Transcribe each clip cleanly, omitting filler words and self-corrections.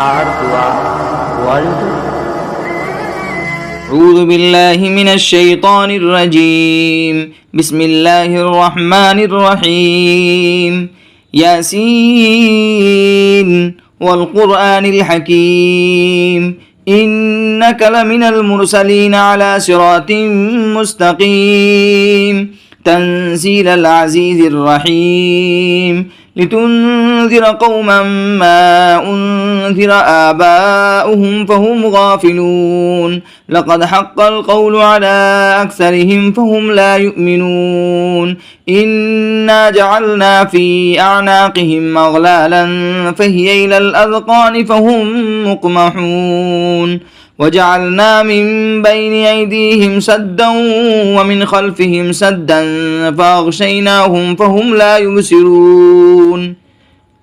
আর দোয়া ওয়ার্ল্ড। أعوذ بالله من الشيطان الرجيم. بسم الله الرحمن الرحيم. ياسين والقرآن الحكيم إنك لمن المرسلين على صراط مستقيم تنزيل العزيز الرحيم لتنذر قوما ما أنذر آباؤهم فهم غافلون لقد حق القول على أكثرهم فهم لا يؤمنون إنا جعلنا في أعناقهم أغلالا فهي إلى الأذقان فهم مقمحون وجعلنا من بين أيديهم سدا ومن خلفهم سدا فأغشيناهم فهم لا يبصرون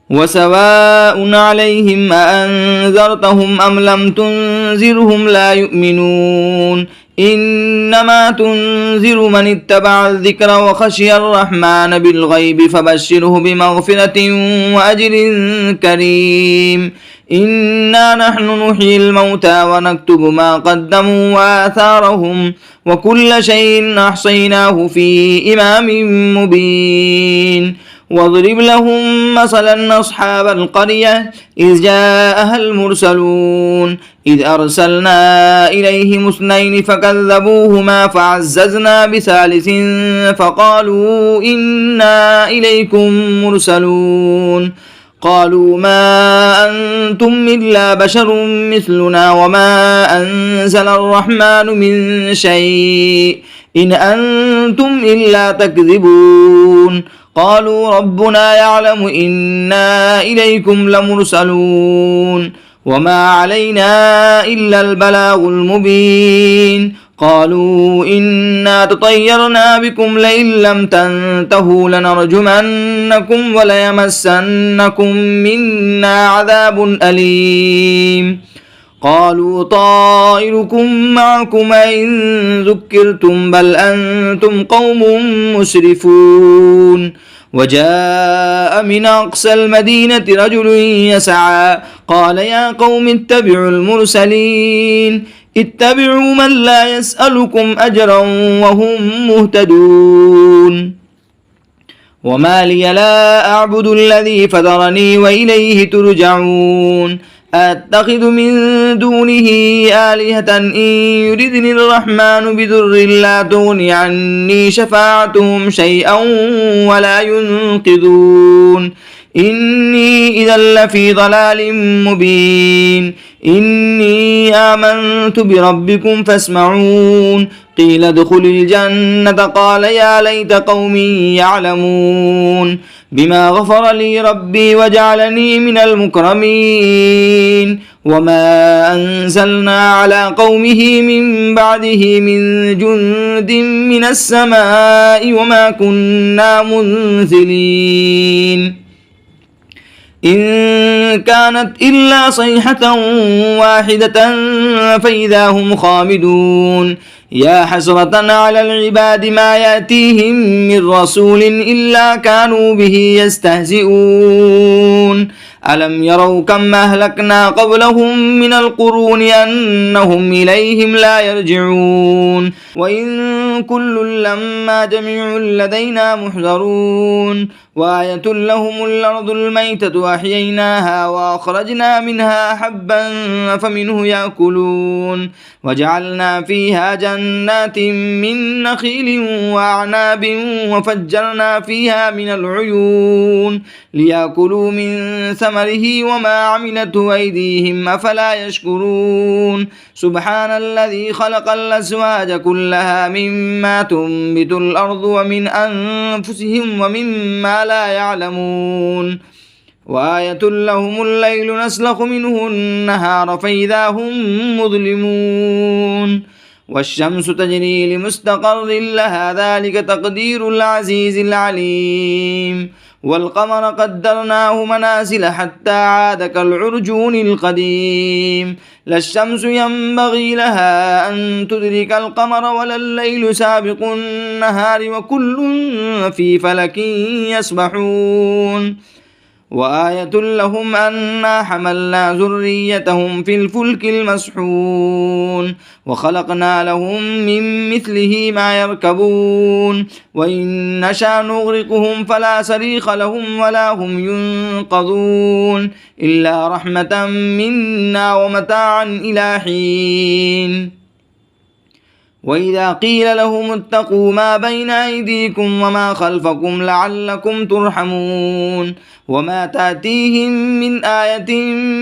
وسواء عليهم أأنذرتهم أم لم تنذرهم لا يؤمنون إنما تنذر من اتبع الذكر وخشي الرحمن بالغيب فبشره بمغفرة وأجر كريم إنا نحن نحيي الموتى ونكتب ما قدموا وآثارهم وكل شيء أحصيناه في إمام مبين واضرب لهم مثلا أصحاب القرية إذ جاءها المرسلون إذ أرسلنا إليهم اثنين فكذبوهما فعززنا بثالث فقالوا إنا إليكم مرسلون قالوا ما أنتم إلا بشر مثلنا وما أنزل الرحمن من شيء إن أنتم إلا تكذبون قالوا ربنا يعلم إنا إليكم لمرسلون وما علينا إلا البلاغ المبين قالوا إنا تطيرنا بكم لئن لم تنتهوا لنرجمنكم وليمسنكم منا عذاب أليم قالوا طائركم معكم إن ذكرتم بل أنتم قوم مسرفون وجاء من أقصى المدينة رجل يسعى قال يا قوم اتبعوا المرسلين اتبعوا من لا يسألكم أجرا وهم مهتدون وما لي لا أعبد الذي فطرني وإليه ترجعون أتخذ من دونه آلهة إن يردني الرحمن بضر لا تغني عني شفاعتهم شيئا ولا ينقذون إني إذا لفي ضلال مبين إني آمنت بربكم فاسمعون قيل ادخل الجنة قال يا ليت قومي يعلمون بما غفر لي ربي وجعلني من المكرمين وما أنزلنا على قومه من بعده من جند من السماء وما كنا منزلين إن كانت إلا صيحة واحدة فإذا هم خامدون يا حسرة على العباد ما يأتيهم من رسول إلا كانوا به يستهزئون ألم يروا كم أهلكنا قبلهم من القرون أنهم إليهم لا يرجعون وإن كل لما جميع لدينا محضرون وآية لهم الأرض الميتة أحييناها وأخرجنا منها حبا فمنه يأكلون وجعلنا فيها جنات من نخيل وأعناب وفجرنا فيها من العيون ليأكلوا من ثمره وما عملته أيديهم أفلا يشكرون سبحان الذي خلق الأزواج كلها مما تنبت الأرض ومن أنفسهم ومما لا يعلمون وآية لهم الليل نسلخ منه النهار فإذا هم مظلمون والشمس تجري لمستقر لها ذلك تقدير العزيز العليم والقمر قدرناه منازل حتى عاد كالعرجون القديم لا الشمس ينبغي لها أن تدرك القمر ولا الليل سابق النهار وكل في فلك يسبحون وآية لهم أنا حملنا ذريتهم في الفلك المسحون وخلقنا لهم من مثله ما يركبون وإن نشأ نغرقهم فلا صريخ لهم ولا هم ينقذون إلا رحمة منا ومتاعا إلى حين. وإذا قيل لهم اتقوا ما بين أيديكم وما خلفكم لعلكم ترحمون وما تأتيهم من آية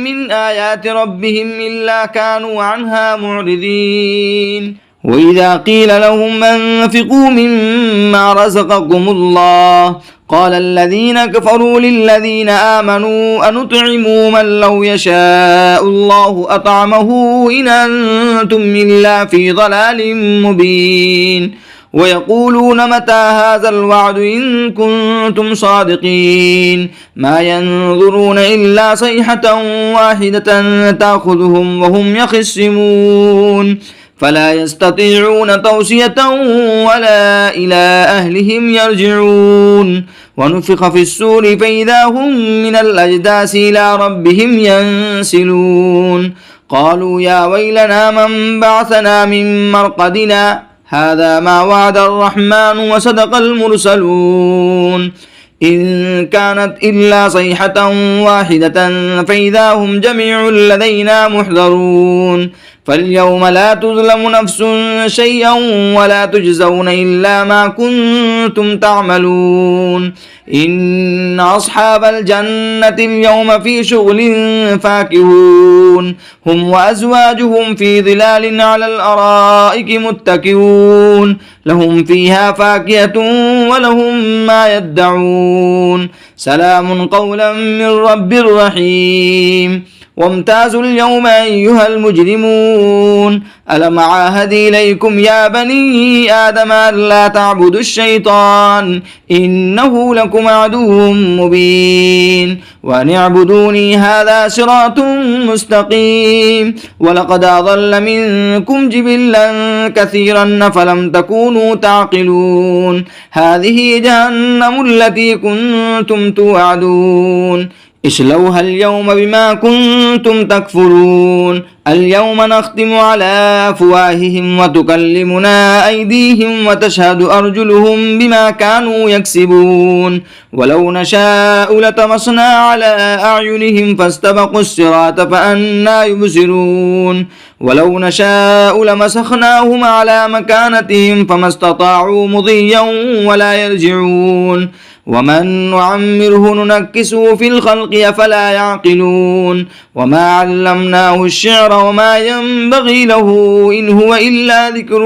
من آيات ربهم إلا كانوا عنها معرضين. وإذا قيل لهم أنفقوا مما رزقكم الله قال الذين كفروا للذين آمنوا أنطعم من لو يشاء الله أطعمه إن أنتم إلا في ضلال مبين. ويقولون متى هذا الوعد إن كنتم صادقين ما ينظرون إلا صيحة واحدة تأخذهم وهم يخصمون فلا يستطيعون توصية ولا إلى أهلهم يرجعون. ونفخ في السور فإذا هم من الأجداث إلى ربهم ينسلون قالوا يا ويلنا من بعثنا من مرقدنا هذا ما وعد الرحمن وصدق المرسلون إن كانت إلا صيحة واحدة فإذا هم جميع لدينا محضرون فاليوم لا تظلم نفس شيئا ولا تجزون إلا ما كنتم تعملون إن أصحاب الجنة اليوم في شغل فاكهون هم وأزواجهم في ظلال على الأرائك متكئون لهم فيها فاكهة ولهم ما يدعون سلام قولا من رب رحيم. وامتازوا اليوم أيها المجرمون ألم عاهد إليكم يا بني آدم ألا تعبدوا الشيطان إنه لكم عدو مبين وأن اعبدوني هذا صراط مستقيم. ولقد أضل منكم جبلا كثيرا فلم تكونوا تعقلون هذه جهنم التي كنتم توعدون اصلوها اليوم بما كنتم تكفرون اليوم نختم على أفواههم وتكلمنا أيديهم وتشهد أرجلهم بما كانوا يكسبون ولو نشاء لطمسنا على أعينهم فاستبقوا الصراط فأنى يبصرون ولو نشاء لمسخناهم على مكانتهم فما استطاعوا مضيا ولا يرجعون ومن نعمره ننكسه في الخلق أفلا يعقلون وما علمناه الشعر وما ينبغي له إن هو إلا ذكر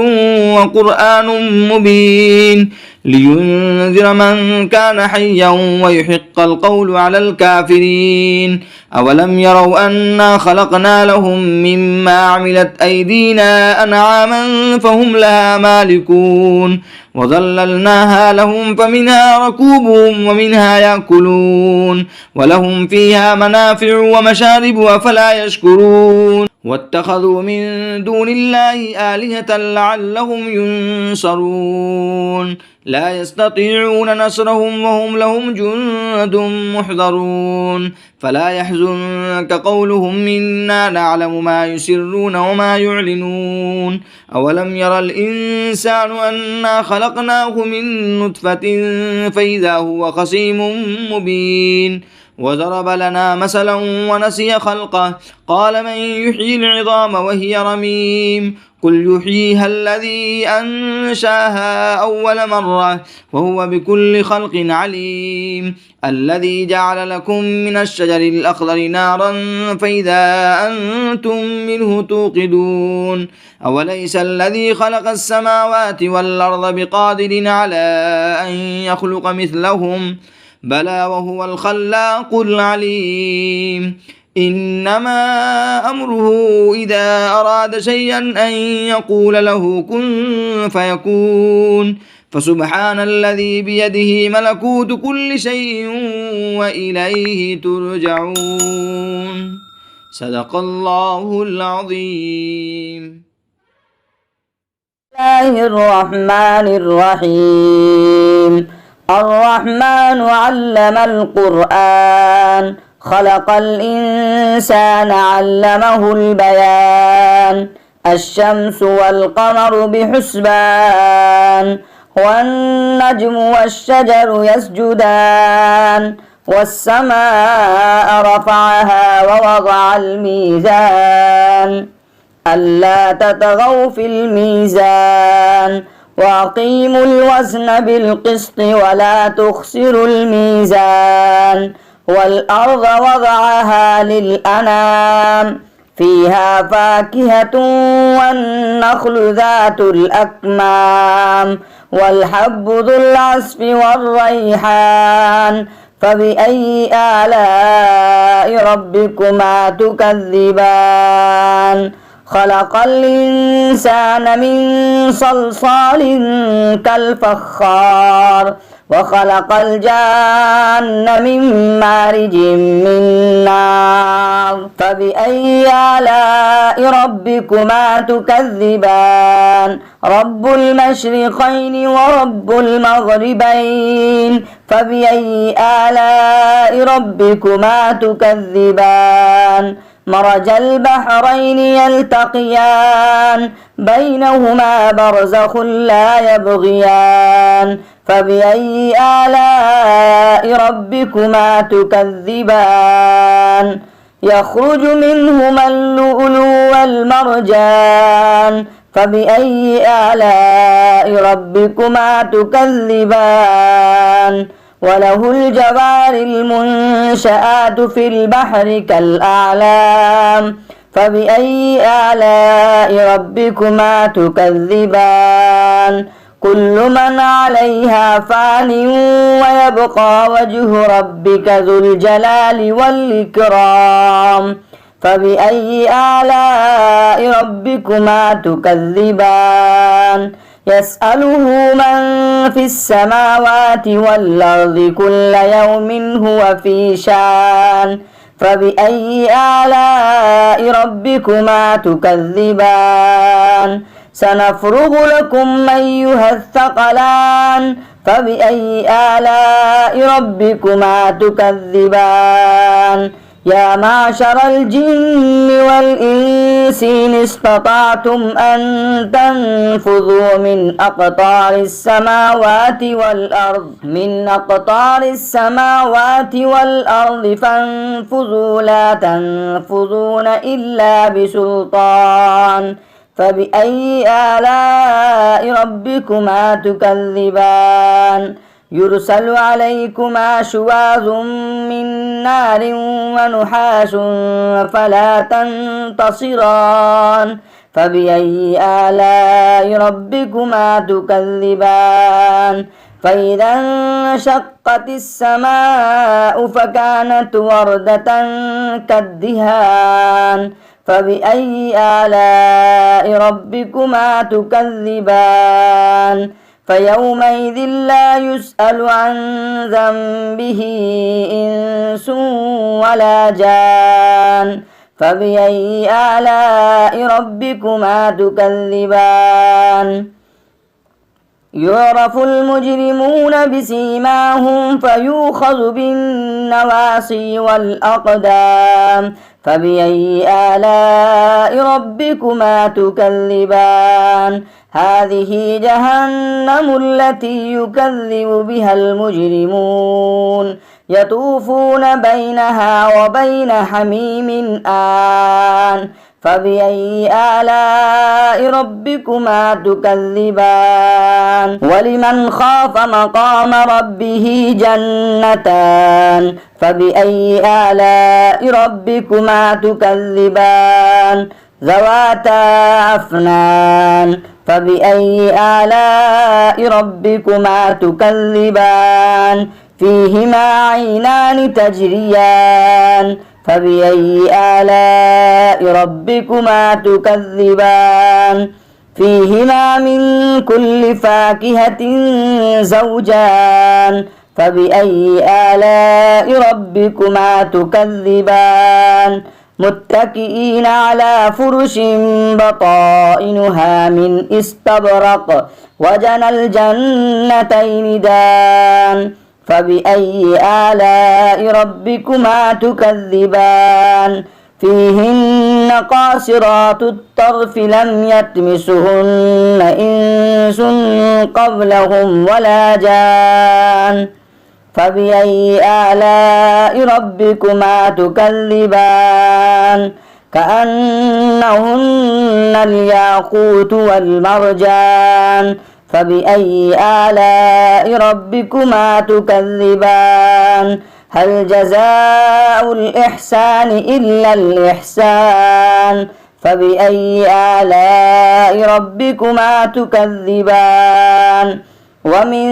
وقرآن مبين لينذر من كان حيا ويحق القول على الكافرين. أولم يروا أنا خلقنا لهم مما عملت أيدينا أنعاما فهم لها مالكون وظللناها لهم فمنها ركوبهم ومنها يأكلون ولهم فيها منافع ومشارب أفلا يشكرون واتخذوا من دون الله آلهة لعلهم ينصرون لا يستطيعون نصرهم وهم لهم جند محضرون فلا يحزنك قولهم إنا نعلم ما يسرون وما يعلنون أولم ير الإنسان أنا خلقناه من نطفة فإذا هو خصيم مبين وضرب لنا مثلا ونسي خلقه قال من يحيي العظام وهي رميم قل يحييها الذي أنشاها أول مرة وهو بكل خلق عليم الذي جعل لكم من الشجر الأخضر نارا فإذا أنتم منه توقدون أوليس الذي خلق السماوات والأرض بقادر على أن يخلق مثلهم بلى وهو الخلاق العليم إنما أمره إذا أراد شيئا أن يقول له كن فيكون فسبحان الذي بيده ملكوت كل شيء وإليه ترجعون صدق الله العظيم. الله الرحمن الرحيم الرحمن علم القرآن خلق الإنسان علمه البيان الشمس والقمر بحسبان والنجم والشجر يسجدان والسماء رفعها ووضع الميزان ألا تطغوا في الميزان وأقيموا الوزن بالقسط ولا تخسروا الميزان والأرض وضعها للأنام فيها فاكهة والنخل ذات الأكمام والحب ذو العصف والريحان فبأي آلاء ربكما تكذبان خلق الإنسان من صلصال كالفخار وخلق الجان من مارج من نار فبأي آلاء ربكما تكذبان رب المشرقين ورب المغربين فبأي آلاء ربكما تكذبان مرج البحرين يلتقيان بينهما برزخ لا يبغيان فبأي آلاء ربكما تكذبان يخرج منهما اللؤلؤ والمرجان فبأي آلاء ربكما تكذبان وله الجوار المنشآت في البحر كالأعلام فبأي آلاء ربكما تكذبان كل من عليها فان ويبقى وجه ربك ذو الجلال والإكرام فبأي آلاء ربكما تكذبان يسأله من في السماوات والأرض كل يوم هو في شان فبأي آلاء ربكما تكذبان سنفرغ لكم أيها الثقلان فبأي آلاء ربكما تكذبان يا معشر الجن والإنس إن استطعتم أن تنفذوا من أقطار السماوات والأرض فانفذوا لا تنفذون إلا بسلطان فبأي آلاء ربكما تكذبان يرسل عليكما شواظ من نار ونحاس فلا تنتصران فبأي آلاء ربكما تكذبان فإذا انشقت السماء فكانت وردة كالدهان فبأي آلاء ربكما تكذبان فيومئذ لا يسأل عن ذنبه إنس ولا جان فبأي آلاء ربكما تكذبان يعرف المجرمون بسيماهم فيؤخذ بالنواصي والأقدام فبأي آلاء ربكما تكذبان هذه جهنم التي يكذب بها المجرمون يطوفون بينها وبين حميم آن فبأي آلاء ربكما تكذبان ولمن خاف مقام ربه جنتان فبأي آلاء ربكما تكذبان ذواتا أفنان فبأي آلاء ربكما تكذبان فيهما عينان تجريان فبأي آلاء ربكما تكذبان فيهما من كل فاكهة زوجان فبأي آلاء ربكما تكذبان متكئين على فرش بطائنها من استبرق وجنى الجنتين دان فبأي آلاء ربكما تكذبان فيهن قاصرات الطرف لم يطمسهن إنس قبلهم ولا جان فبأي آلاء ربكما تكذبان كأنهن الياقوت والمرجان فبأي آلاء ربكما تكذبان هل جزاء الإحسان إلا الإحسان فبأي آلاء ربكما تكذبان ومن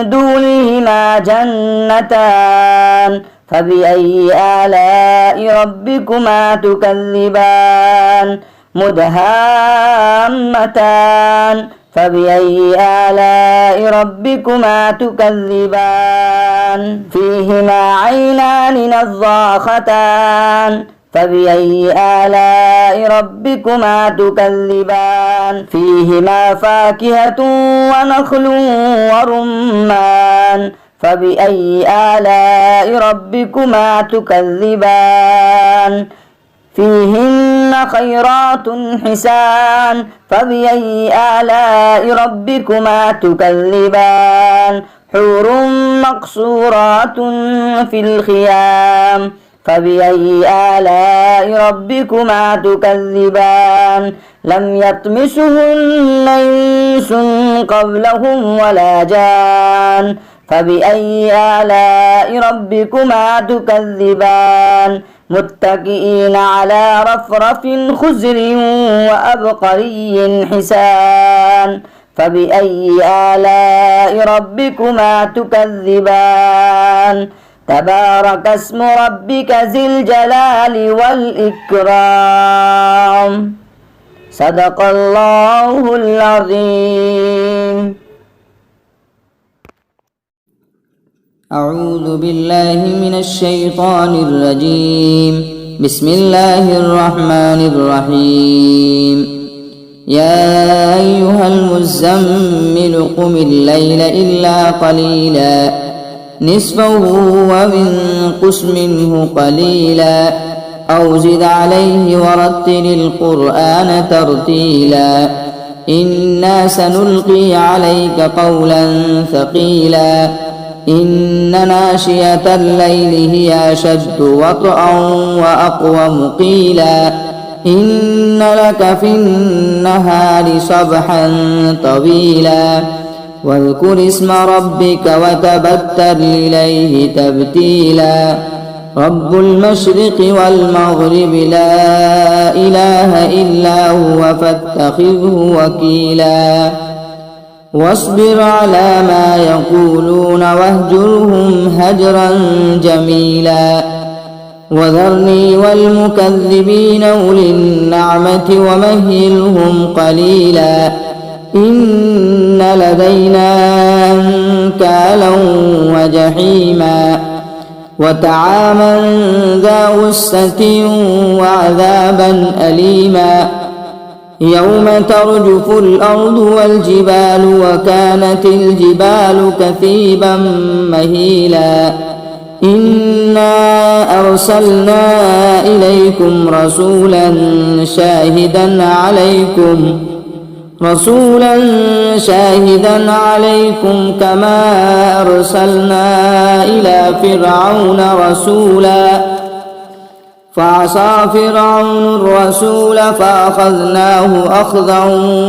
دونهما جنتان فبأي آلاء ربكما تكذبان مدهامتان فبأي آلاء ربكما تكذبان فيهما عينان نضاختان فبأي آلاء ربكما تكذبان فيهما فاكهة ونخل ورمان فبأي آلاء ربكما تكذبان فيهن خيرات حسان فبأي آلاء ربكما تكذبان حور مقصورات في الخيام فبأي آلاء ربكما تكذبان لم يطمسهن إنس قبلهم ولا جان فبأي آلاء ربكما تكذبان متكئين على رفرف خزر وأبقري حسان فبأي آلاء ربكما تكذبان تبارك اسم ربك ذي الجلال والإكرام صدق الله العظيم. أعوذ بالله من الشيطان الرجيم. بسم الله الرحمن الرحيم. يا أيها المزمل قم الليل إلا قليلا نصفه وانقص منه قليلا أو زد عليه ورتل القرآن ترتيلا إنا سنلقي عليك قولا ثقيلا إن ناشئة الليل هي أشد وطئا وأقوم قيلا إن لك في النهار صبحا طويلا واذكر اسم ربك وتبتل إليه تبتيلا رب المشرق والمغرب لا إله إلا هو فاتخذه وكيلا واصبر على ما يقولون واهجرهم هجرا جميلا وذرني والمكذبين أولي النعمة ومهلهم قليلا إن لدينا أنكالا وجحيما وطعاما ذا غصة وعذابا أليما يوم ترجف الأرض والجبال وكانت الجبال كثيبا مهيلا إنا أرسلنا إليكم رسولا شاهدا عليكم كما أرسلنا إلى فرعون رسولا فعصى فرعون الرسول فأخذناه أخذا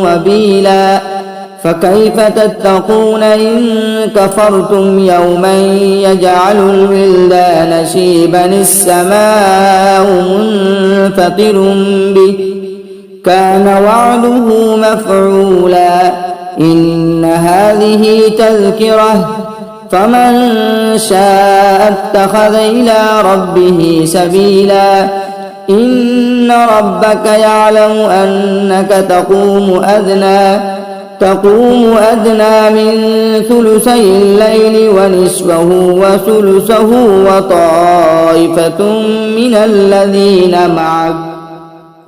وبيلا فكيف تتقون إن كفرتم يوما يجعل الولدان شيبا السماء منفطر به كان وعده مفعولا إن هذه تذكرة فمن شاء اتخذ إلى ربه سبيلا إن ربك يعلم أنك تقوم أدنى تقوم أدنى من ثلثي الليل ونصفه وثلثه وطائفة من الذين معك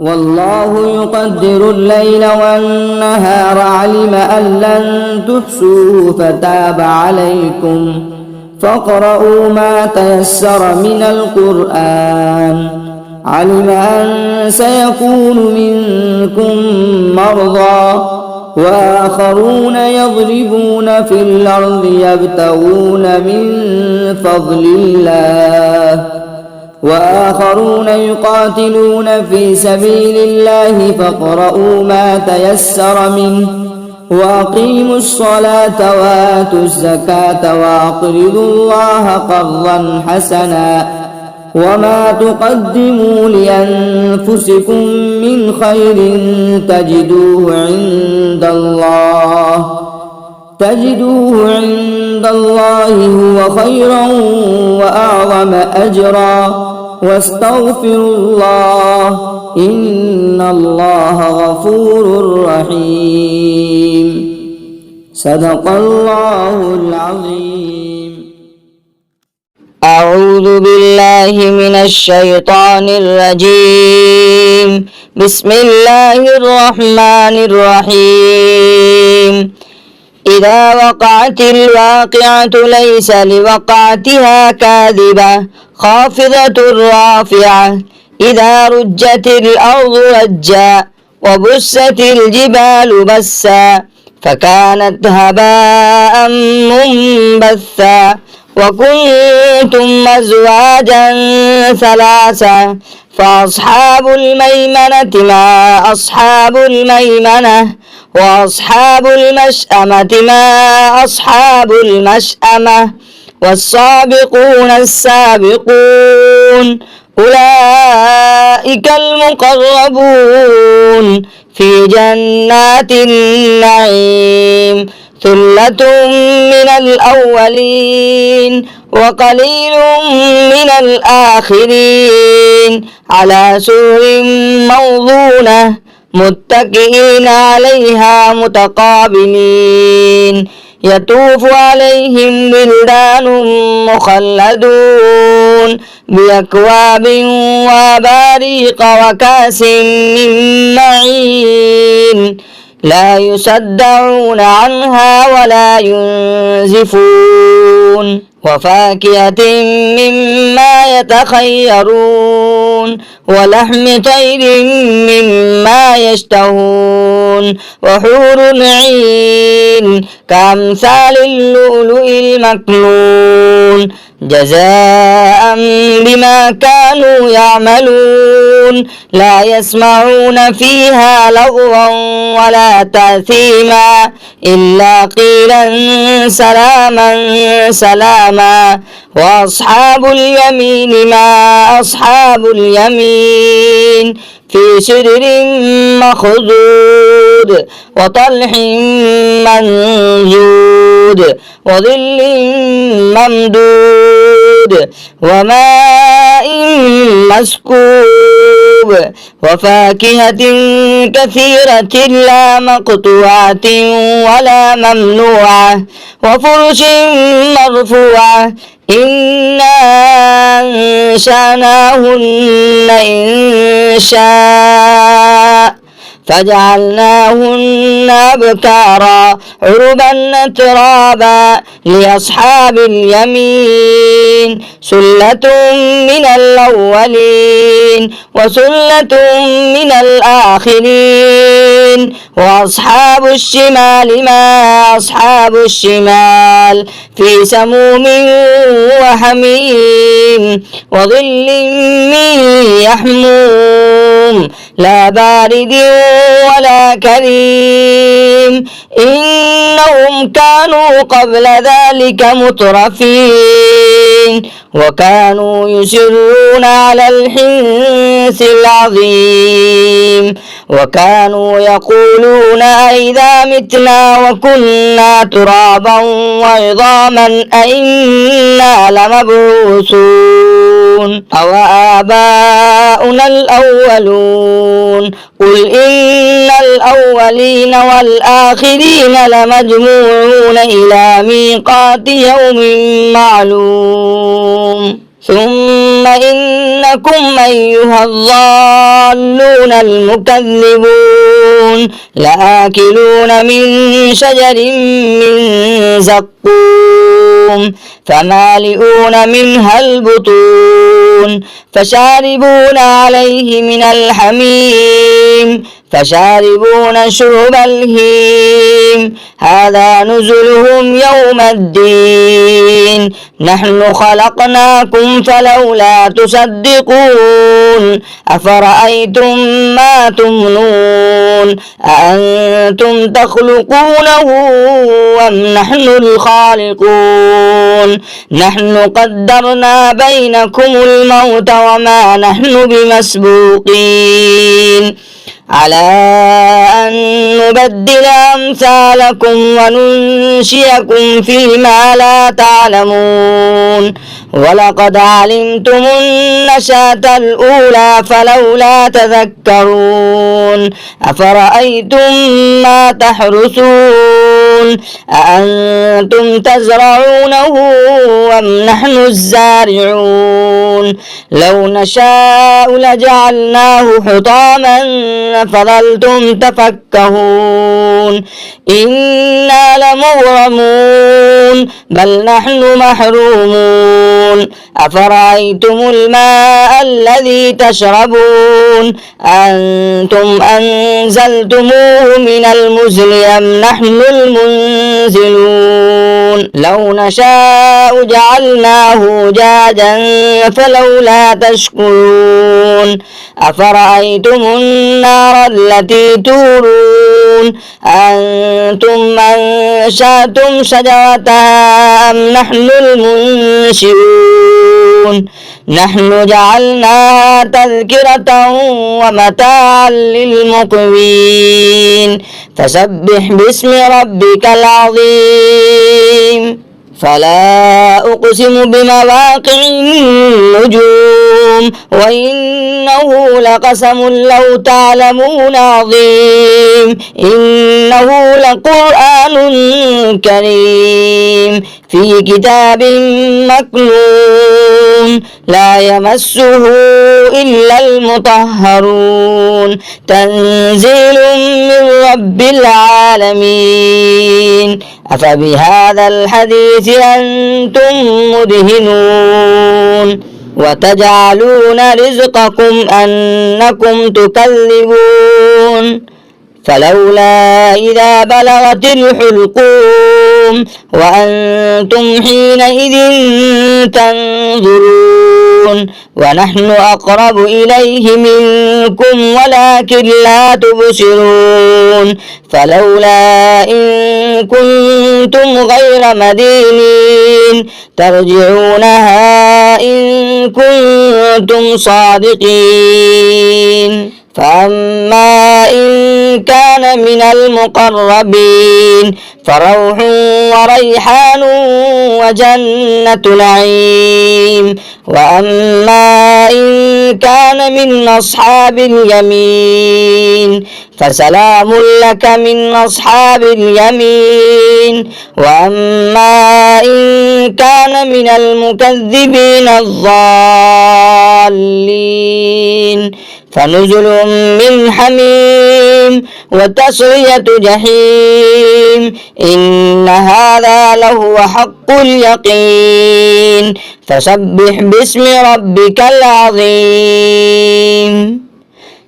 والله يقدر الليل والنهار علم أن لن تحصوه فتاب عليكم فاقرؤوا ما تيسر من القرآن علم أن سيكون منكم مرضى وآخرون يضربون في الأرض يبتغون من فضل الله وآخرون يقاتلون في سبيل الله فاقرؤوا ما تيسر منه وأقيموا الصلاة وآتوا الزكاة وأقرضوا الله قرضا حسنا وما تقدموا لأنفسكم من خير تجدوه عند الله هو خيرا وأعظم أجرا واستغفروا الله إن الله غفور رحيم صدق الله العظيم. أعوذ بالله من الشيطان الرجيم. بسم الله الرحمن الرحيم. إذا وقعت الواقعة ليس لوقعتها كاذبة خافضة رافعة إذا رجت الأرض رجا وبست الجبال بسا فكانت هباء منبثا وكنتم أزواجا ثلاثا فأصحاب الميمنة ما أصحاب الميمنة وأصحاب المشأمة ما أصحاب المشأمة والسابقون السابقون أولئك المقربون في جنات النعيم ثلة من الأولين وقليل من الآخرين على سرر موضونة متكئين عليها متقابلين يطوف عليهم ولدان مخلدون بأكواب وأباريق وكأس من معين لا يصدعون عنها ولا ينزفون وفاكهة مما يتخيرون ولحم طير مما يشتهون وحور عين كأمثال اللؤلؤ المكنون جزاء بما كانوا يعملون لا يسمعون فيها لغوا ولا تأثيما إلا قيلا سلاما سلاما وأصحاب اليمين ما أصحاب اليمين في سدر مخضود وطلح منضود وظل ممدود وماء مسكوب وفاكهة كثيرة لا مقطوعة ولا ممنوعة وفرش مرفوعة إنا أنشأناهن إنشاء فجعلناهن أبكارا عربا أترابا لأصحاب اليمين سلة من الأولين وسلة من الآخرين وأصحاب الشمال ما أصحاب الشمال في سموم وحميم وظل من يحموم لا بارد ولا كريم إنهم كانوا قبل ذلك مترفين وكانوا يصرون على الحنث العظيم وكانوا يقولون أئذا متنا وكنا ترابا وعظاما أئنا لمبعوثون أو آباؤنا الأولون قل إن الأولين والآخرين لمجموعون إلى ميقات يوم معلوم ثم إنكم أيها الضالون المكذبون لآكلون من شجر من زقوم فمالئون منها البطون فشاربون عليه من الحميم فشاربون شرب الهيم هذا نزلهم يوم الدين نحن خلقناكم فلولا تصدقون أفرأيتم ما تمنون أأنتم تخلقونه أم نحن الخالقون نحن قدرنا بينكم الموت وما نحن بمسبوقين على أن نبدل أمثالكم وننشئكم فيما لا تعلمون ولقد علمتم النشأة الأولى فلولا تذكرون أفرأيتم ما تحرثون أأنتم تزرعونه أم نحن الزارعون لو نشاء لجعلناه حطاما فظلتم تفكهون إنا لمغرمون بل نحن محرومون أفرأيتم الماء الذي تشربون أنتم أنزلتموه من المزن أم نحن المنزلون لو نشاء جعلناه جاجا فلولا تشكرون أفرأيتم النار التي تورون أنتم أنشأتم شجرتها أم نحن المنشئون نحن جعلناها تذكرة ومتاعا للمقوين فسبح باسم ربك العظيم فلا أقسم بمواقع النجوم وإنه لقسم لو تعلمون عظيم إنه لقرآن كريم في كتاب مكنون لا يمسه إلا المطهرون تنزيل من رب العالمين أفبهذا الحديث أنتم مدهنون وتجعلون رزقكم أنكم تكذبون فلولا إذا بلغت الحلقوم وأنتم حينئذ تنظرون ونحن أقرب إليه منكم ولكن لا تبصرون فلولا إن كنتم غير مدينين ترجعونها إن كنتم صادقين فأما إن كان من المقربين فروح وريحان وجنة نعيم وأما إن كان من أصحاب اليمين فسلام لك من أصحاب اليمين وأما إن كان من المكذبين الضالين فنزل من حميم وتصلية جحيم إن هذا لهو حق اليقين فسبح باسم ربك العظيم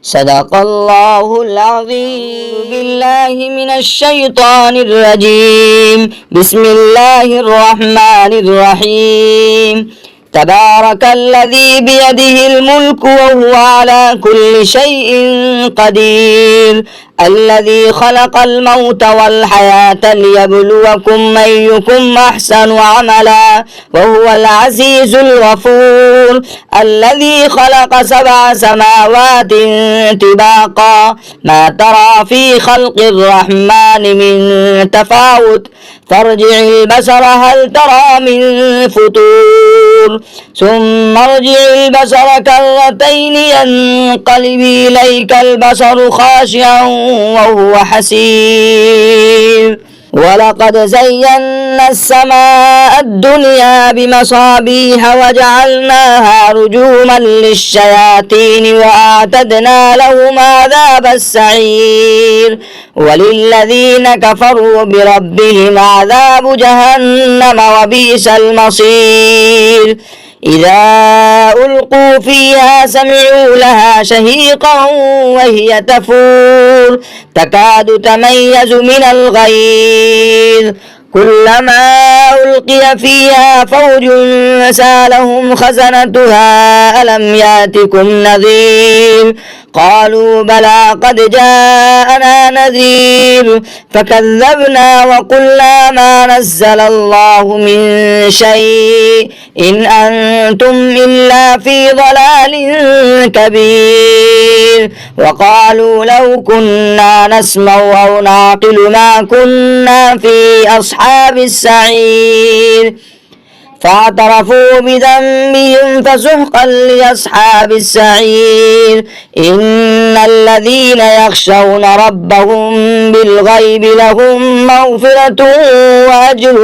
صدق الله العظيم بالله من الشيطان الرجيم بسم الله الرحمن الرحيم تبارك الذي بيده الملك وهو على كل شيء قدير الذي خلق الموت والحياة ليبلوكم أيكم أحسن عملا وهو العزيز الغفور الذي خلق 7 سماوات طباقا ما ترى في خلق الرحمن من تفاوت فارجع البصر هل ترى من فطور ثم ارجع البصر كرتين ينقلب إليك البصر خاشعا وهو حسير ولقد زينا السماء الدنيا بمصابيح وجعلناها رجوما للشياطين وأعتدنا لهم عذاب السعير وللذين كفروا بربهم عذاب جهنم وبئس المصير إذا ألقوا فيها سمعوا لها شهيقا وهي تفور تكاد تميز من الغيظ كلما ألقي فيها فوج سألهم خزنتها ألم يأتكم نذير قالوا بلى قد جاءنا نذير فكذبنا وقلنا ما نزل الله من شيء إن أنتم إلا في ضلال كبير وقالوا لو كنا نسمع أو نعقل ما كنا في أصحاب السعير فاعترفوا بذنبهم فسحقا لأصحاب السعير إن الذين يخشون ربهم بالغيب لهم مغفرة وأجر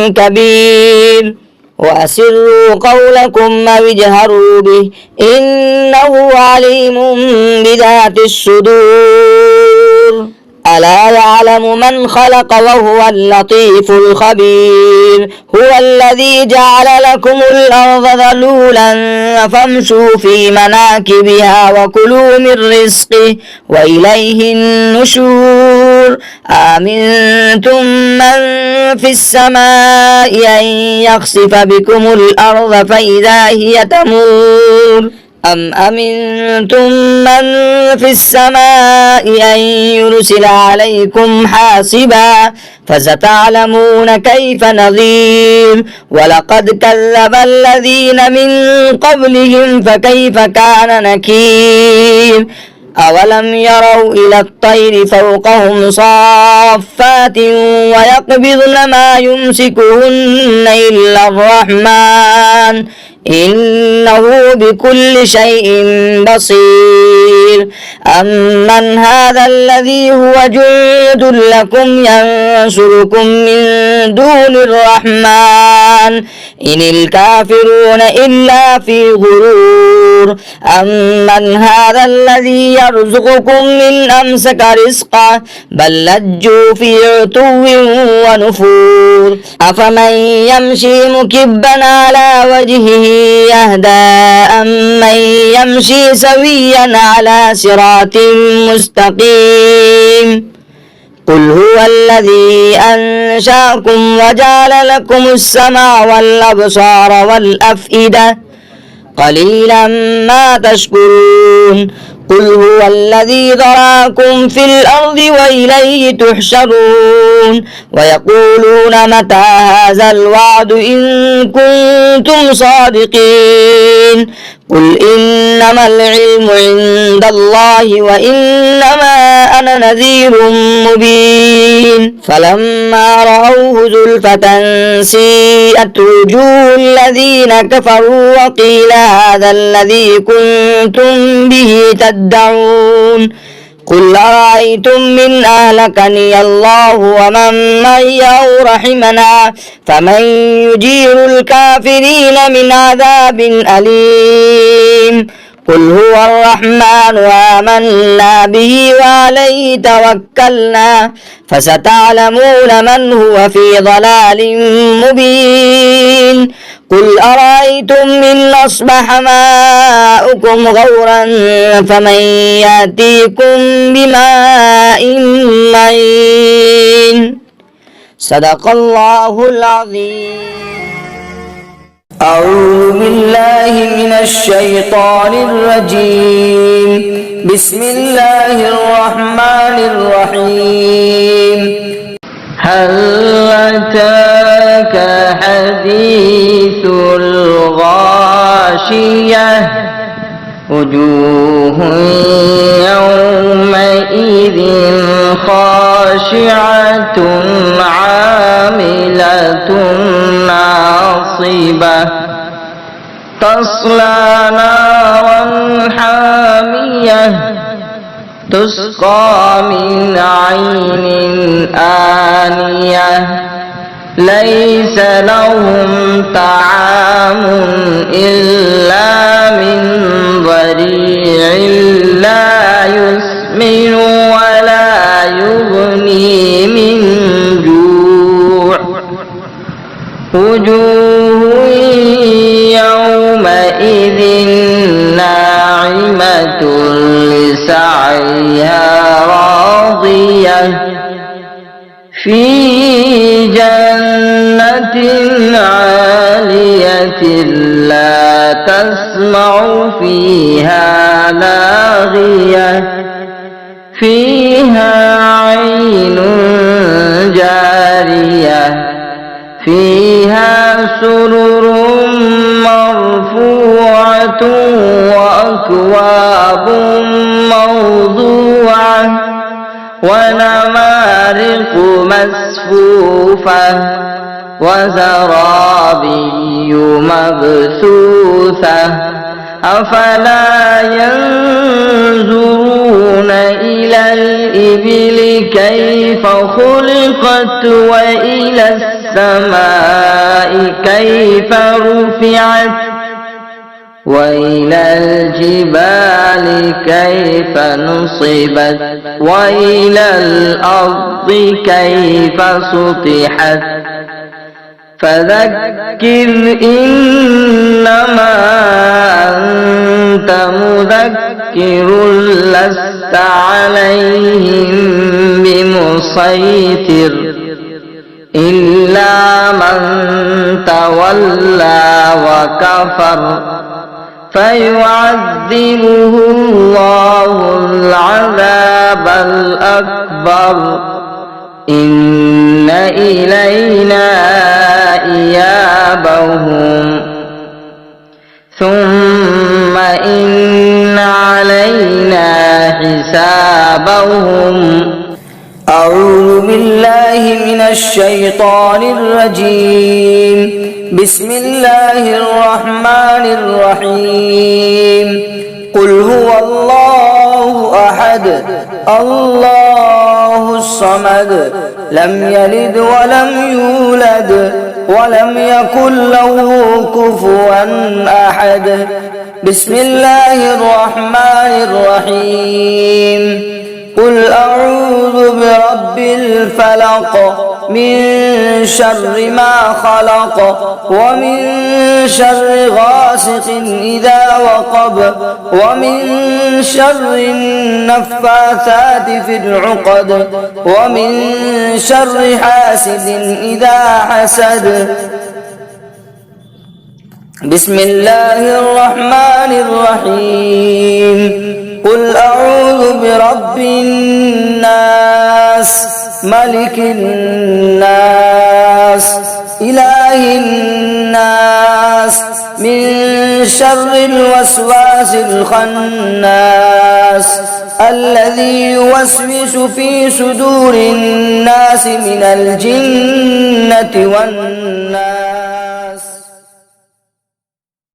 كبير وأسروا قولكم أو اجهروا به إنه عليم بذات الصدور ألا يعلم من خلق وهو اللطيف الخبير هو الذي جعل لكم الأرض ذلولا فامشوا في مناكبها وكلوا من رزقه وإليه النشور أأمنتم من في السماء أن يخسف بكم الأرض فإذا هي تمور أم أمنتم من في السماء أن يرسل عليكم حاصبا فستعلمون كيف نذير ولقد كذب الذين من قبلهم فكيف كان نكير أولم يروا إلى الطير فوقهم صافات ويقبضن ما يمسكهن إلا الرحمن إنه بكل شيء بصير أمن هذا الذي هو جند لكم ينصركم من دون الرحمن إن الكافرون إلا في غرور أمن هذا الذي يرزقكم إن أمسك رزقه بل لجوا في عتو ونفور أفمن يمشي مكبا على وجهه يهدى أمن يمشي سويا على صراط مستقيم قل هو الذي أنشأكم وجعل لكم السمع والأبصار والأفئدة قليلا ما تشكرون قل هو الذي ذراكم في الأرض وإليه تحشرون ويقولون متى هذا الوعد إن كنتم صادقين قل إنما العلم عند الله وإنما أنا نذير مبين فلما رأوه زلفة سيئت وجوه الذين كفروا وقيل هذا الذي كنتم به تدعون قل أرأيتم من أهلكني الله ومن معي أو رحمنا فمن يجير الكافرين من عذاب أليم قل هو الرحمن آمنا به وعليه توكلنا فستعلمون من هو في ضلال مبين قل أرأيتم إن أصبح ماؤكم غورا فمن يأتيكم بماء معين صدق الله العظيم. أعوذ بالله من الشيطان الرجيم بسم الله الرحمن الرحيم هل أتاك حديث الغاشية وجوه يومئذ خاشعة عاملة ناصبة تصلى نارا حامية تسقى من عين آنية ليس لهم طعام إلا من ضريع لا يسمن ولا يغني من جوع وجوه يومئذ ناعمة لسعيها راضية في جنة عالية لا تسمع فيها لاغية فيها عين جارية فيها سرر مرفوعة وأكواب موضوعة ونمارق مصفوفة وزرابي مبثوثة أفلا ينظرون إلى الإبل كيف خلقت وإلى السماء كيف رفعت وإلى الجبال كيف نصبت وإلى الأرض كيف سطحت فذكر إنما أنت مذكر لست عليهم بمسيطر إلا من تولى وكفر فيعذبه الله العذاب الأكبر إن إلينا إيابهم ثم إن علينا حسابهم أعوذ بالله من الشيطان الرجيم بسم الله الرحمن الرحيم قل هو الله أحد الله الصمد لم يلد ولم يولد ولم يكن له كفوا أحد بسم الله الرحمن الرحيم قل أعوذ برب الفلق من شر ما خلق ومن شر غاسق إذا وقب ومن شر النفاثات في العقد ومن شر حاسد إذا حسد بسم الله الرحمن الرحيم قل أعوذ برب الناس ملك الناس إله الناس من شر الوسواس الخناس الذي يوسوس في صدور الناس من الجنة والناس